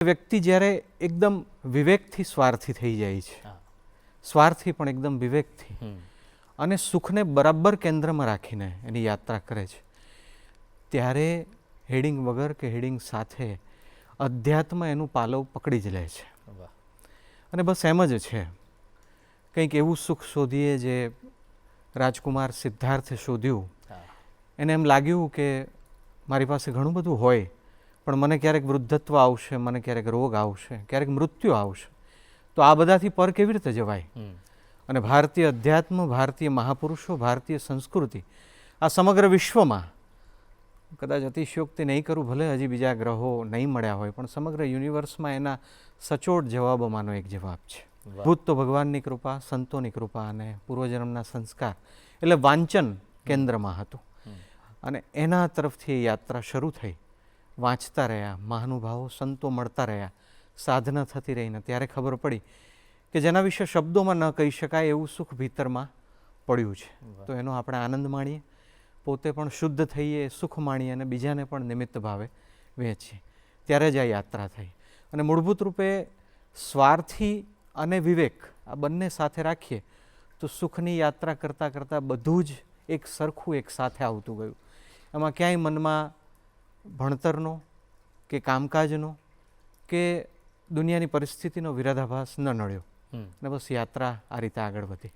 વ્યક્તિ જ્યારે એકદમ વિવેકથી સ્વાર્થી થઈ જાય છે, સ્વાર્થી પણ એકદમ વિવેકથી, અને સુખને બરાબર કેન્દ્રમાં રાખીને એની યાત્રા કરે છે, ત્યારે હેડિંગ વગર કે હેડિંગ સાથે અધ્યાત્મ એનું પાલવ પકડી જ લે છે. અને બસ એમ જ છે, કંઈક એવું સુખ શોધીએ જે રાજકુમાર સિદ્ધાર્થે શોધ્યું. એને એમ લાગ્યું કે મારી પાસે ઘણું બધું હોય, પણ મને ક્યારેક વૃદ્ધત્વ આવશે, મને ક્યારેક રોગ આવશે, ક્યારેક મૃત્યુ આવશે, તો આ બધાથી પર કેવી રીતે જવાય? અને ભારતીય અધ્યાત્મ, ભારતીય મહાપુરુષો, ભારતીય સંસ્કૃતિ આ સમગ્ર વિશ્વમાં, કદાચ અતિશયોક્તિ નહીં કરું, ભલે હજી બીજા ગ્રહો નહીં મળ્યા હોય, પણ સમગ્ર યુનિવર્સમાં એના સચોટ જવાબોમાંનો એક જવાબ છે. ભૂત તો ભગવાનની કૃપા, સંતોની કૃપા અને પૂર્વજન્મના સંસ્કાર, એટલે વાંચન કેન્દ્રમાં હતું. અને એના તરફથી એ યાત્રા શરૂ થઈ. વાંચતા રહ્યા, મહાનુભાવો સંતો મળતા રહ્યા, સાધના થતી રહીને ત્યારે ખબર પડી કે જેના વિશે શબ્દોમાં ન કહી શકાય એવું સુખ ભીતરમાં પડ્યું છે. તો એનો આપણે આનંદ માણીએ, પોતે પણ શુદ્ધ થઈએ, સુખ માણીએ અને બીજાને પણ નિમિત્ત ભાવે વહેંચીએ. ત્યારે જ આ યાત્રા થઈ. અને મૂળભૂત રૂપે સ્વાર્થી અને વિવેક આ બંને સાથે રાખીએ તો સુખની યાત્રા કરતાં કરતાં બધું જ એક સરખું એક સાથે આવતું ગયું. એમાં ક્યાંય મનમાં ભણતરનો કે કામકાજનો કે દુનિયાની પરિસ્થિતિનો વિરોધાભાસ ન નડ્યો. અને બસ યાત્રા આ રીતે આગળ વધી.